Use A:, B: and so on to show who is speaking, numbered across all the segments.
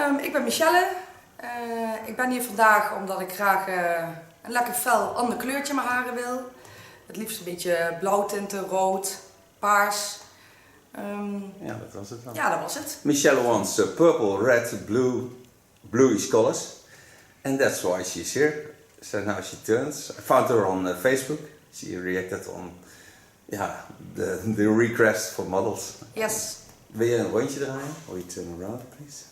A: Ik ben Michelle. Ik ben hier vandaag omdat ik graag een lekker fel ander kleurtje in mijn haren wil. Het liefst een beetje blauwtinten, rood, paars.
B: Ja, dat was het dan.
A: Ja, dat was het.
B: Michelle wants purple, red, blue, bluish colors. And that's why she's here. So now she turns. I found her on Facebook. She reacted on the request for models.
A: Yes.
B: Wil je een rondje draaien? Will you turn around, please?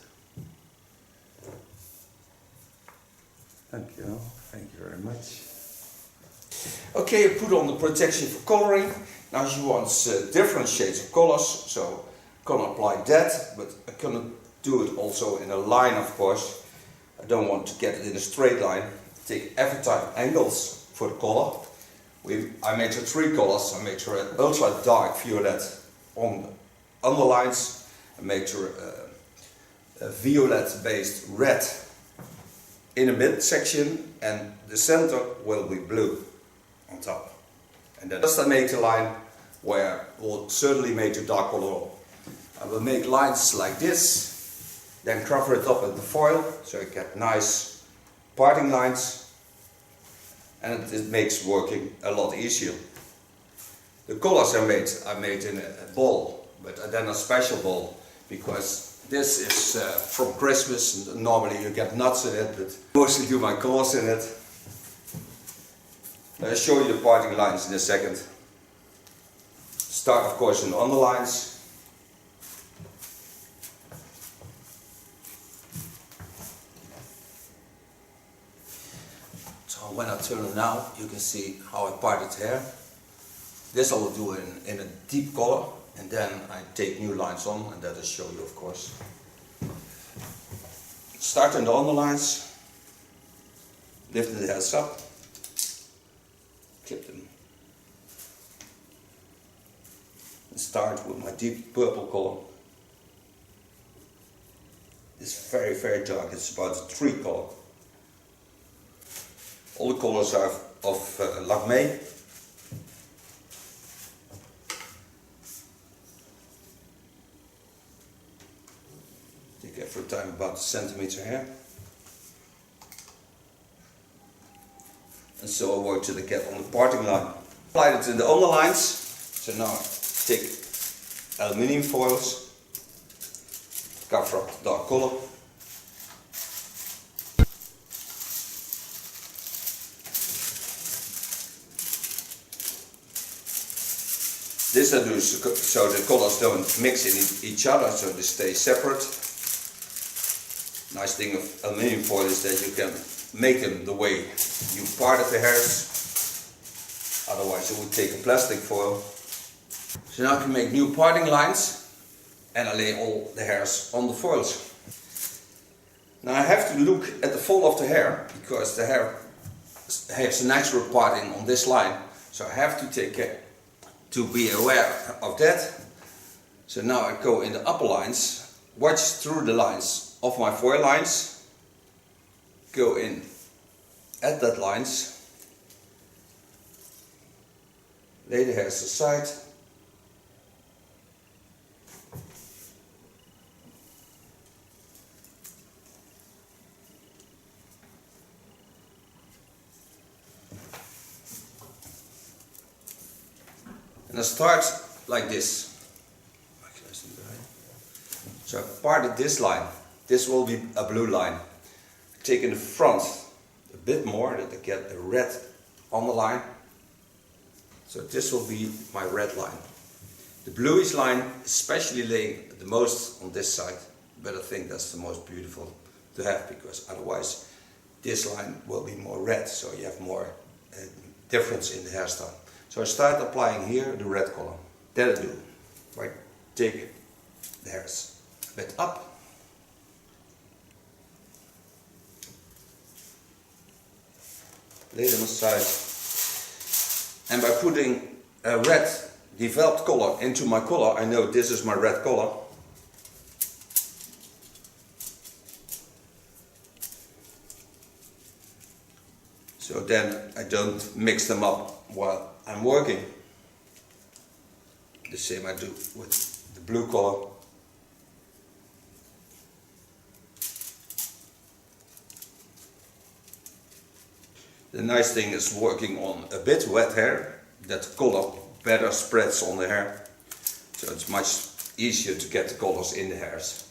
B: Dankjewel. Thank you very much. Okay, I put on the protection for coloring. Now she wants different shades of colors, so I can apply that, but I cannot do it also in a line, of course. I don't want to get it in a straight line. Take every time angles for the color. I made her 3 colors. I made her an ultra dark violet on the underlines. I made her a violet based red in the midsection, and the center will be blue on top. And then just I make the line where we'll certainly make the dark color. I will make lines like this, then cover it up with the foil so you get nice parting lines, and it makes working a lot easier. The colors I made in a bowl, but then a special bowl, because this is from Christmas, and normally you get nuts in it, but I mostly do my colors in it. I'll show you the parting lines in a second. Start of course in the underlines. So when I turn it now, you can see how I parted hair. This I will do in a deep color, and then I take new lines on, and that I'll show you of course. Start in the underlines, lift the hairs up, clip them, and start with my deep purple color. It's very, very dark, it's about a 3 color. All the colors are of Lacme. Take every time about a centimeter here. And so I work till I get on the parting line. Apply it in the underlines. So now I take aluminium foils, cover up the dark color. This I do so the colors don't mix in each other, so they stay separate. Nice thing of aluminium foil is that you can make them the way you parted the hairs. Otherwise you would take a plastic foil. So now I can make new parting lines, and I lay all the hairs on the foils. Now I have to look at the fall of the hair, because the hair has a natural parting on this line. So I have to take care to be aware of that. So now I go in the upper lines, watch through the lines of my foil lines, go in at that lines, lay the hairs aside, and I start like this. So I parted this line. This will be a blue line. I take in the front a bit more, that I get a red on the line. So this will be my red line. The bluish line especially laying the most on this side, but I think that's the most beautiful to have, because otherwise this line will be more red, so you have more difference in the hairstyle. So I start applying here the red color. That I do. I take the hairs a bit up. Lay them aside. And by putting a red developed color into my color, I know this is my red color. So then I don't mix them up while I'm working. The same I do with the blue color. The nice thing is working on a bit wet hair, that the color better spreads on the hair. So it's much easier to get the colors in the hairs.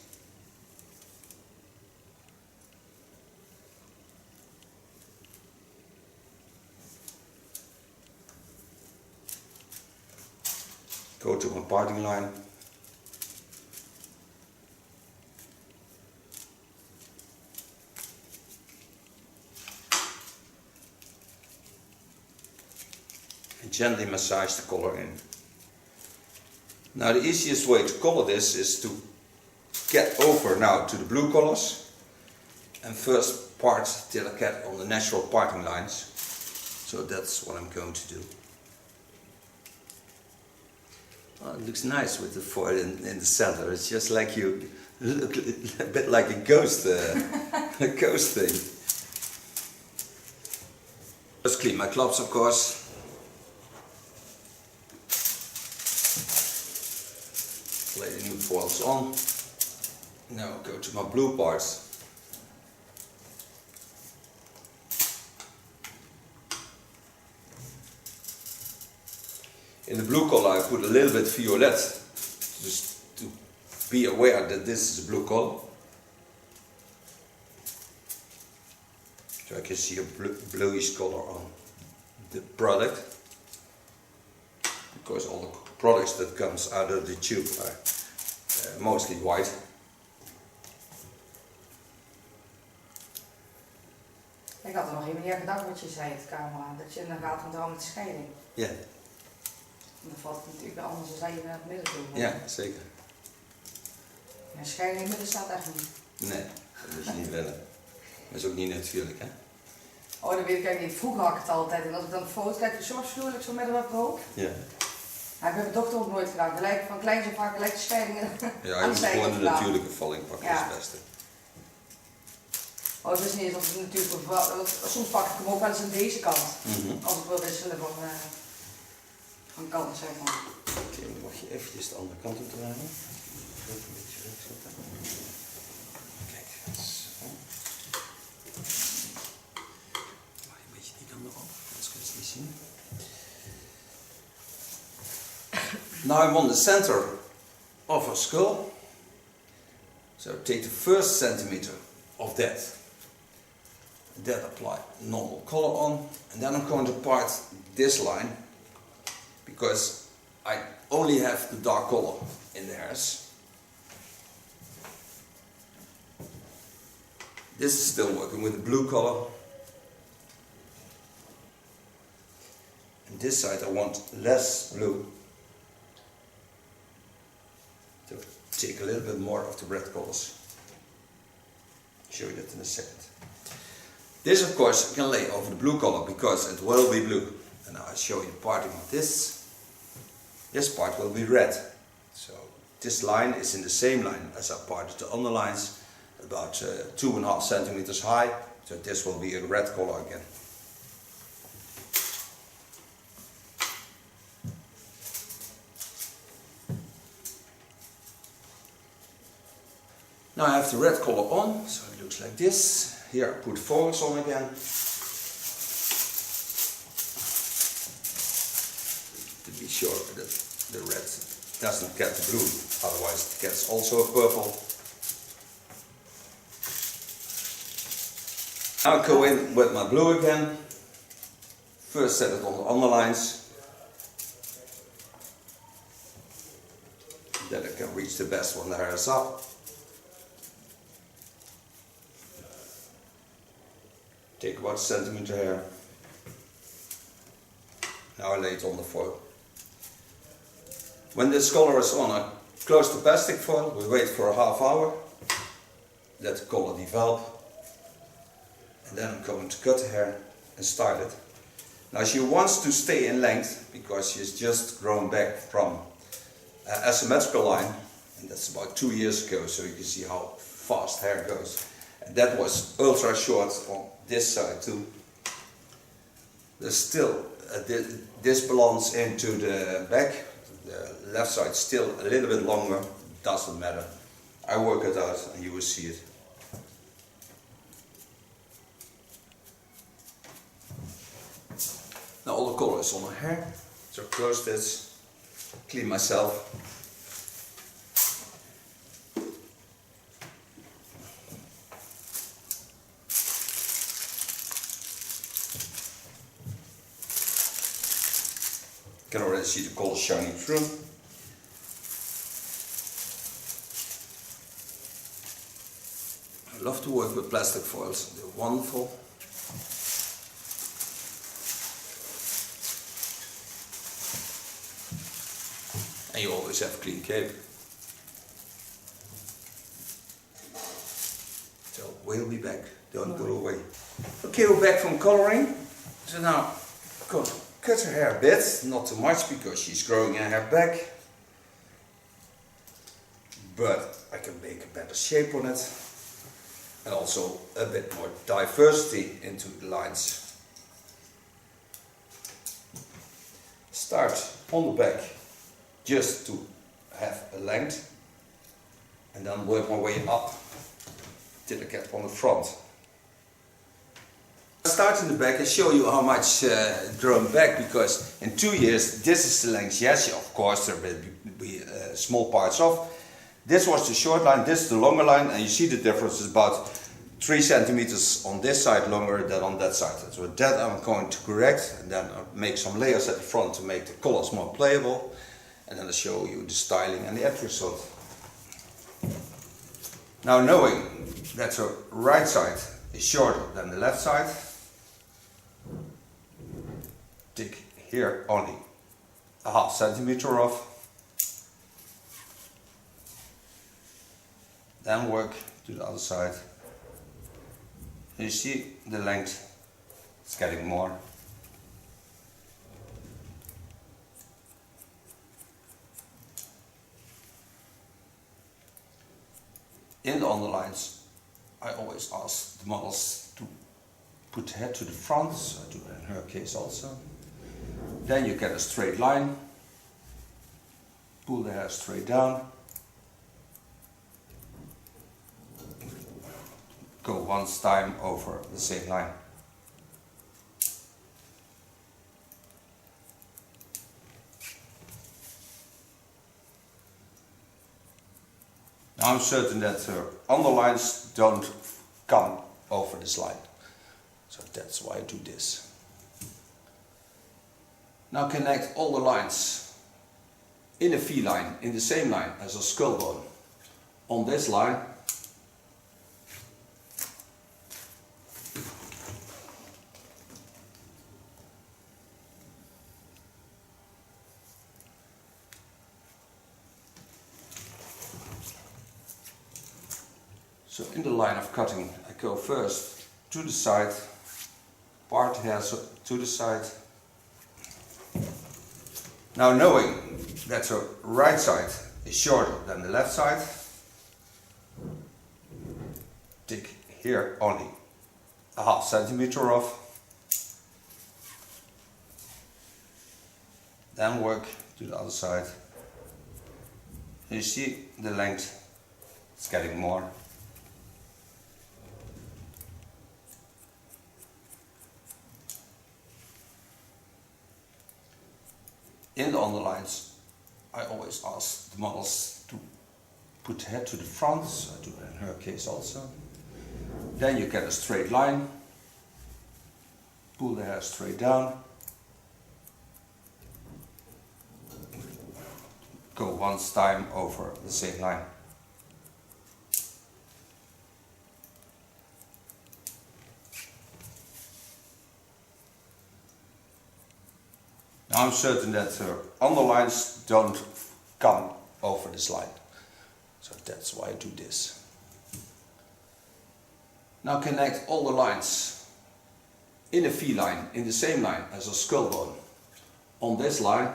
B: Go to my parting line. And gently massage the color in. Now the easiest way to color this is to get over now to the blue colors and first part till I get on the natural parting lines. So that's what I'm going to do. Oh, it looks nice with the foil in the center. It's just like you look a bit like a ghost, a ghost thing. Just clean my gloves, of course. Lay the new foils on. Now go to my blue parts. In the blue color I put a little bit violet, just to be aware that this is a blue color. So I can see a bluish color on the product. Because all the products that comes out of the tube are mostly white.
A: Ik had er nog even niet aan gedacht wat je zei, het camera, dat je in de gaten moet houden met de scheiding.
B: Ja.
A: En dan valt het natuurlijk wel anders dan je naar het midden toe.
B: Ja, zeker.
A: Ja, scheiding in het midden staat echt niet.
B: Nee, dat moet je niet willen. Dat is ook niet natuurlijk, hè?
A: Oh, dat weet ik eigenlijk niet. Vroeger had ik het altijd. En als ik dan de foto kijk, soms vloer ik zo met hem op hoog.
B: Ja.
A: Maar ik heb het dokter ook nooit gedaan. Gelijk, van kleins af aan gelijk de scheidingen.
B: Ja, je moet gewoon de natuurlijke valling pakken, dat is het beste.
A: Oh, het is niet eens of het natuurlijk. Soms pak ik hem ook wel eens aan deze kant. Als ik wil wisselen van kant, zeg maar.
B: Oké, dan mag je eventjes de andere kant op draaien. Even een beetje rechts zetten. Kijk, zo. Mag je een beetje die kant op, anders kun je het niet zien. Now I'm on the center of her skull. So take the first centimeter of that. That apply normal color on, and then I'm going to part this line because I only have the dark color in the hairs. This is still working with the blue color. And this side I want less blue. So take a little bit more of the red colors. Show you that in a second. This, of course, you can lay over the blue color because it will be blue. And now I'll show you the parting of this. This part will be red. So this line is in the same line as I parted the underlines, about 2.5 centimeters high. So this will be a red color again. Now I have the red color on, so it looks like this. Here I put foils on again. To be sure that the red doesn't get the blue, otherwise it gets also a purple. Now I go in with my blue again. First set it on the underlines. Then I can reach the best when the hair is up. Take about a centimeter hair. Now I lay it on the foil. When this color is on, I close the plastic foil. We wait for a half hour. Let the color develop. And then I'm going to cut the hair and style it. Now she wants to stay in length because she's just grown back from an asymmetrical line. And that's about 2 years ago, so you can see how fast hair goes. And that was ultra short on this side too. There's still this belongs into the back. The left side still a little bit longer. Doesn't matter. I work it out and you will see it. of colors on her hair. So close this, clean myself. You can already see the colors shining through. I love to work with plastic foils, they're wonderful. And you always have a clean cape. So we'll be back, don't go away. Okay, we're back from coloring. So now I'm going to cut her hair a bit, not too much because she's growing her hair back. But I can make a better shape on it. And also a bit more diversity into the lines. Start on the back just to have a length and then work my way up till I get on the front. I start in the back and show you how much grown back, because in 2 years this is the length. Yes, of course there will be small parts off. This was the short line, this is the longer line, and you see the difference is about 3 centimeters on this side longer than on that side. So that I'm going to correct, and then I'll make some layers at the front to make the colors more playable, and then I'll show you the styling and the end result. Now, knowing that the right side is shorter than the left side, take here only a ½ centimeter off. Then work to the other side. You see the length is getting more. In the underlines, I always ask the models to put the head to the front, so I do it in her case also. Then you get a straight line, pull the hair straight down. Go once time over the same line. Now I'm certain that the underlines don't come over this line. So that's why I do this. Now connect all the lines in a V line, in the same line as a skull bone. On this line, so in the line of cutting, I go first to the side, part hair to the side. Now knowing that the right side is shorter than the left side, take here only a ½ centimeter off. Then work to the other side. You see the length is getting more. In the underlines, I always ask the models to put the head to the front, so I do it in her case also. Then you get a straight line, pull the hair straight down, go once time over the same line. Now I'm certain that the underlines don't come over this line. So that's why I do this. Now connect all the lines in a V line, in the same line as a skull bone. On this line,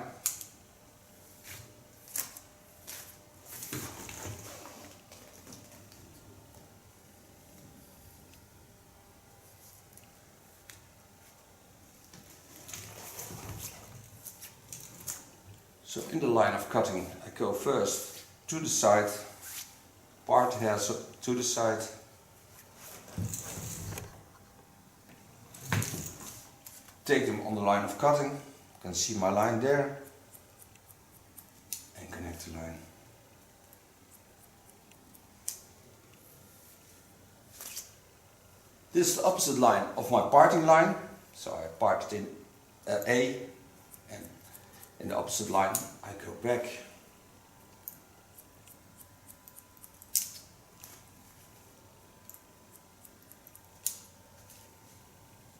B: so in the line of cutting, I go first to the side, part hair to the side. Take them on the line of cutting. You can see my line there and connect the line. This is the opposite line of my parting line, so I part it in A, and in the opposite line I go back.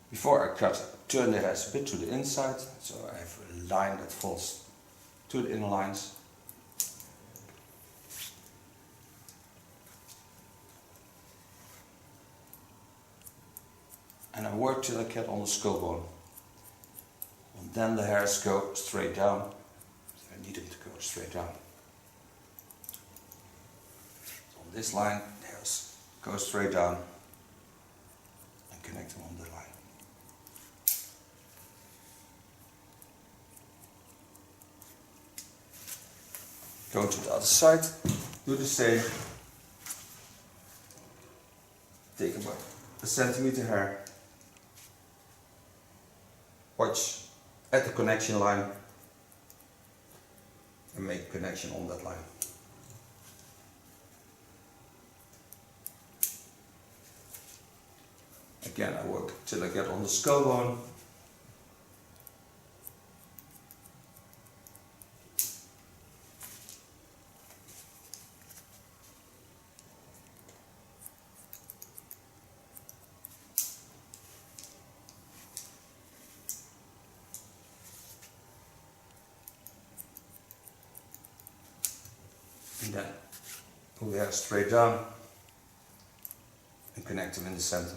B: Before I cut, turn the hairs a bit to the inside, so I have a line that falls to the inner lines. And I work till I get on the skull bone. And then the hairs go straight down. So I need them to go straight down. So on this line, the hairs go straight down and connect them on the line. Go to the other side, do the same. Take about a centimeter hair. Watch at the connection line and make a connection on that line. Again, I work till I get on the skull bone. And then pull the hair straight down and connect them in the center.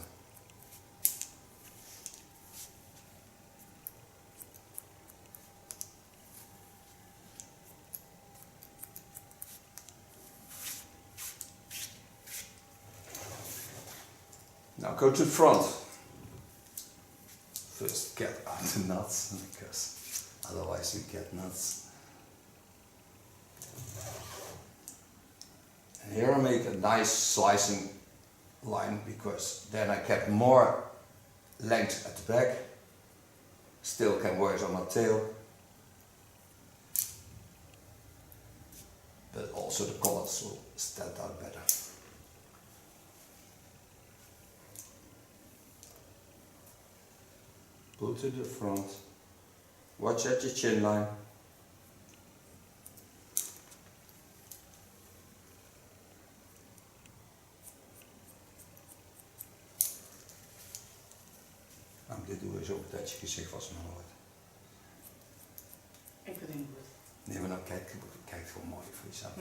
B: Now go to the front. First get out the nuts, because otherwise we get nuts. And here I make a nice slicing line, because then I get more length at the back, still can work on my tail, but also the colors will stand out better. Pull to the front, watch at your chin line. Dit doe je zo dat je gezicht vast maar nooit.
A: Ik vind het niet goed.
B: Nee, maar dan kijk gewoon mooi voor jezelf.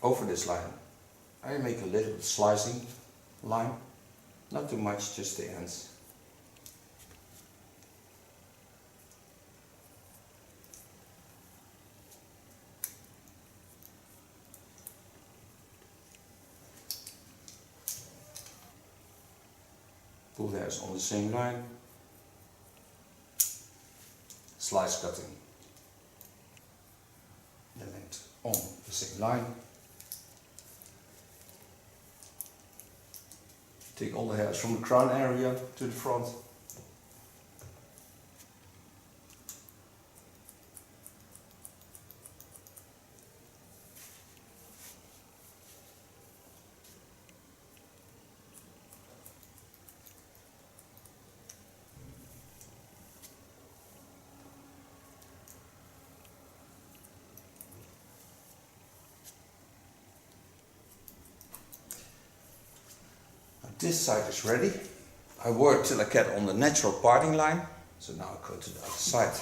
B: Over this line, I make a little slicing line, not too much, just the ends. Pull the hairs on the same line, slice cutting the length on the same line. Take all the hairs from the crown area to the front. This side is ready. I work till I get on the natural parting line. So now I go to the other side.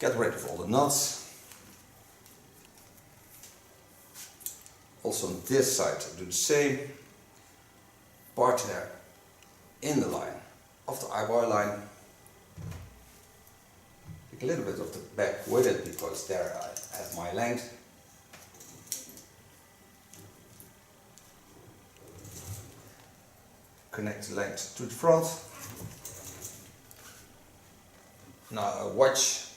B: Get rid of all the knots. Also on this side I do the same. Part there in the line of the eyebrow line. Take a little bit of the back with it, because there I have my length. Connect the length to the front. Now watch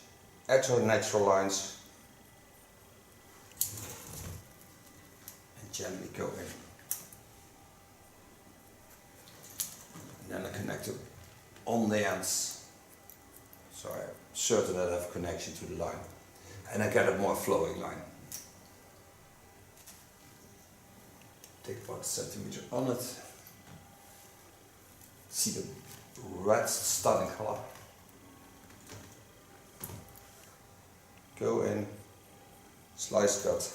B: at her natural lines. gently go in. And then I connect it on the ends. So I'm certain that I have connection to the line. And I get a more flowing line. Take about 1 centimeter on it. See the red stunning color. Go in, slice cut.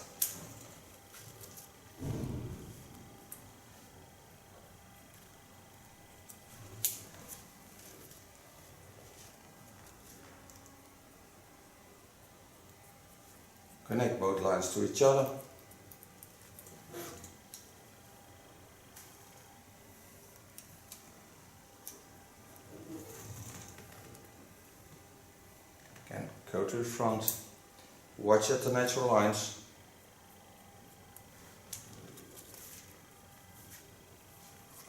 B: Connect both lines to each other. Again, go to the front. Watch at the natural lines.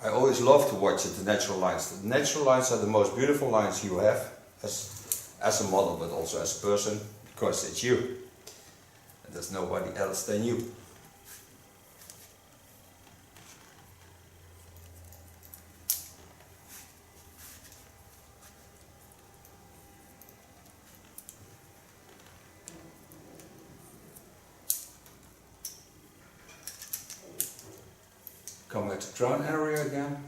B: I always love to watch at the natural lines. The natural lines are the most beautiful lines you have as a model, but also as a person, because it's you. And there's nobody else than you. Come back to crown area again.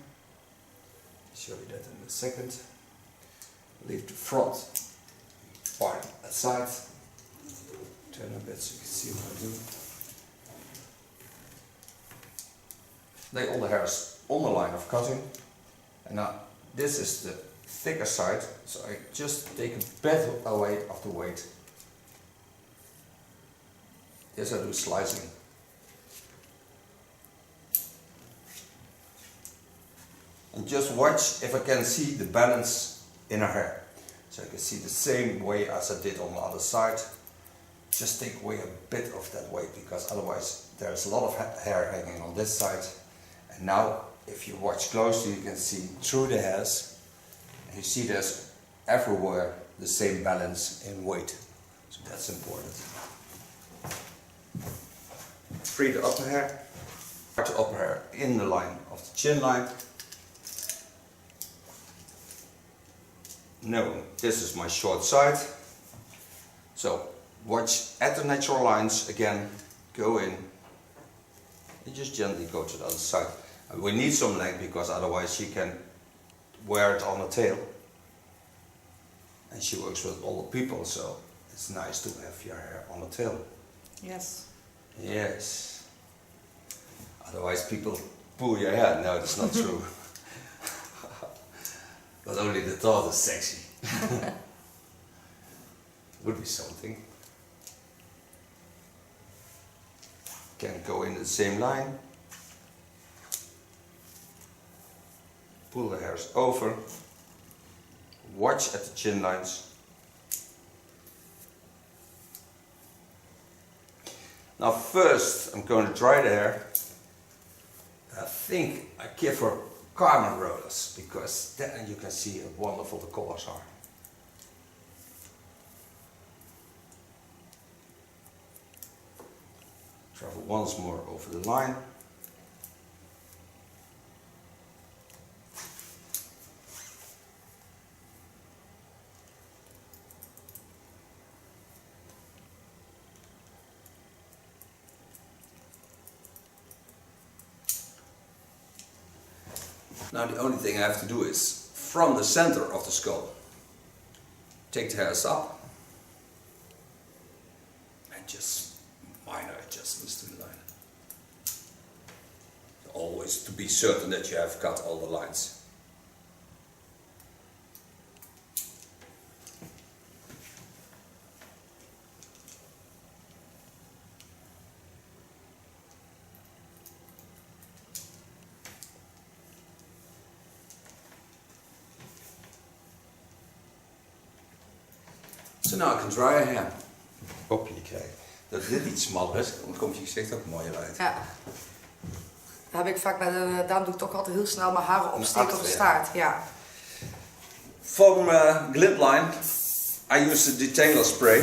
B: Show you that in a second. Leave the front part aside. Turn a bit so you can see what I do. Lay all the hairs on the line of cutting. And now this is the thicker side, so I just take a bit away of the weight. Yes, I do slicing. And just watch if I can see the balance in her hair. So I can see the same way as I did on the other side. Just take away a bit of that weight, because otherwise there's a lot of hair hanging on this side. And now if you watch closely, you can see through the hairs. And you see there's everywhere the same balance in weight. So that's important. Free the upper hair. Start the upper hair in the line of the chin line. No, this is my short side. So watch at the natural lines again, go in, and just gently go to the other side. And we need some length, because otherwise she can wear it on the tail. And she works with older people, so it's nice to have your hair on the tail.
A: Yes.
B: Yes. Otherwise people pull your hair. No, that's not true. But only the thought is sexy. Would be something. Can go in the same line. Pull the hairs over. Watch at the chin lines. Now first I'm going to dry the hair. I think I give her carbon rollers, because then you can see how wonderful the colors are. Travel once more over the line. Now the only thing I have to do is, from the center of the skull, take the hairs up and just minor adjustments to the line. Always to be certain that you have cut all the lines. So now I can dry her hair. Hoppje krijgen. Dat dit iets smaller is, dan komt je gezicht ook mooier uit.
A: Ja. Dat heb ik vaak daarom doe ik toch altijd heel snel mijn haren opsteken op de staart. Ja.
B: From glip line, I use the detailer spray.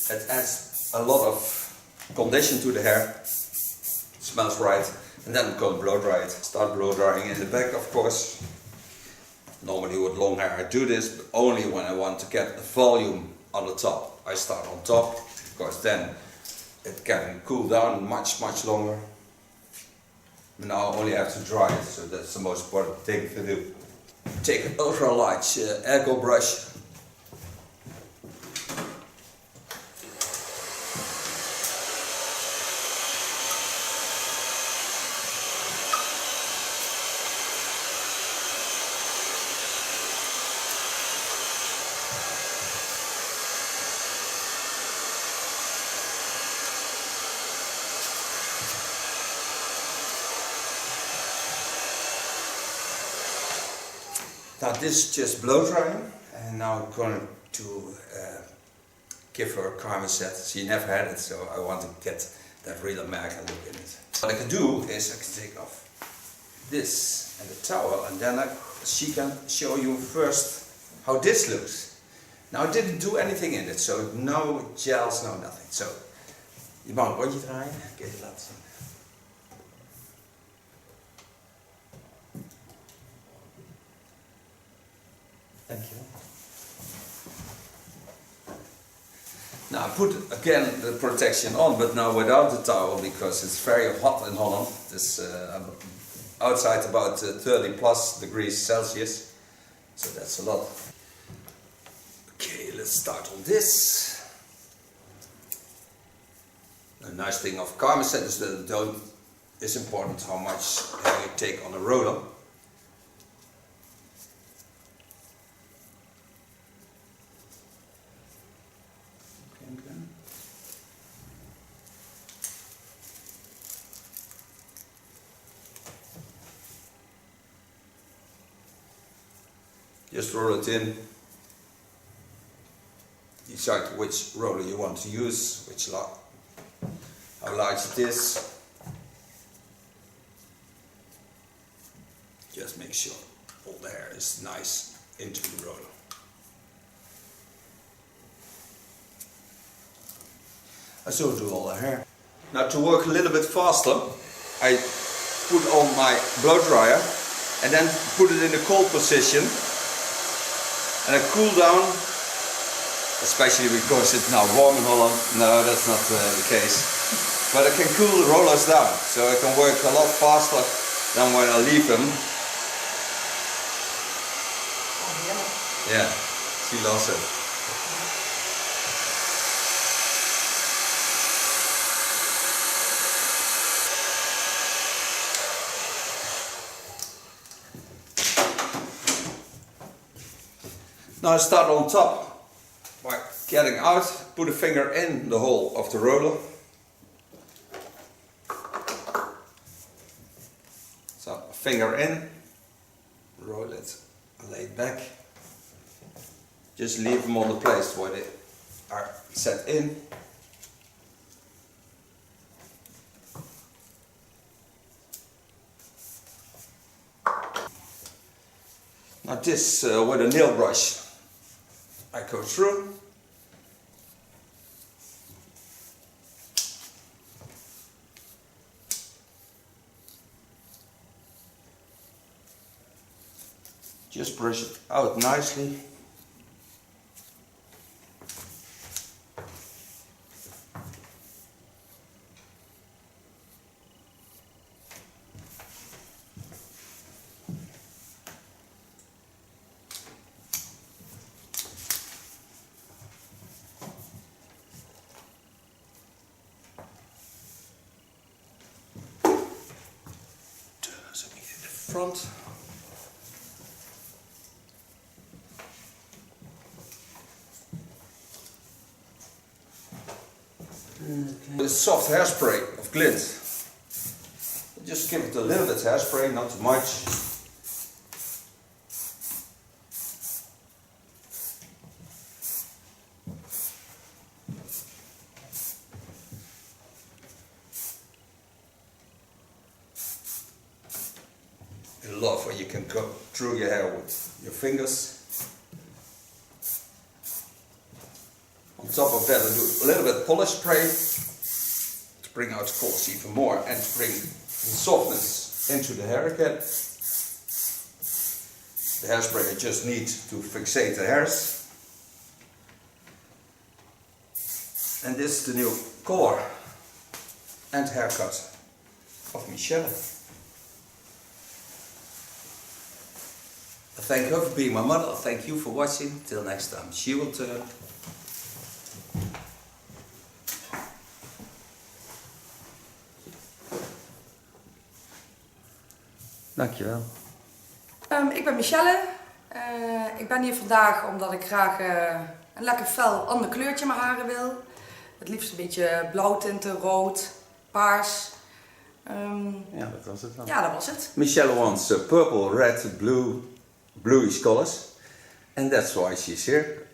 B: It adds a lot of condition to the hair. It smells right. And then I'm going to blow dry it. Start blow drying in the back, of course. Normally with long hair I do this, but only when I want to get the volume on the top. I start on top, because then it can cool down much longer. Now I only have to dry it, so that's the most important thing to do. Take an ultra large ergo brush. Now this is just blow drying, and now I'm going to give her a karma set. She never had it, so I want to get that real American look in it. What I can do is I can take off this and the towel, and then she can show you first how this looks. Now I didn't do anything in it, so no gels, no nothing. So je mag een rondje draaien, ik ga even laten zien. Thank you. Now I put again the protection on, but now without the towel, because it's very hot in Holland. It's outside about 30 plus degrees Celsius, so that's a lot. Okay, let's start on this. The nice thing of karma set is that it's important how much hair you take on a roller. Just roll it in. Decide which roller you want to use, how large it is. Just make sure all the hair is nice into the roller. I so do all the hair. Now to work a little bit faster, I put on my blow dryer and then put it in the cold position. And I cool down, especially because it's now warm in Holland. No, that's not the case. But I can cool the rollers down, so I can work a lot faster than when I leave them. Oh, yeah, she loves it. Now I start on top by getting out, put a finger in the hole of the roller. So a finger in, roll it, lay it back. Just leave them on the place where they are set in. Now this with a nail brush. I go through. Just brush it out nicely. Front. Okay. With soft hairspray of glint. Just give it a little bit hairspray, not too much. I love when you can go through your hair with your fingers. On top of that I do a little bit polish spray. bring out the colors even more and to bring the softness into the hair again. The hairspray I just need to fixate the hairs. And this is the new color and haircut of Michelle. Thank her for being my model. Thank you for watching. Till next time. She will turn. Dankjewel.
A: Ik ben Michelle. Ik ben hier vandaag omdat ik graag een lekker fel ander kleurtje in mijn haren wil. Het liefst een beetje blauwtinten, rood, paars.
B: Ja, dat was het dan.
A: Ja, dat was het.
B: Michelle wants purple, red, blue, bluish colors. And that's why she's here.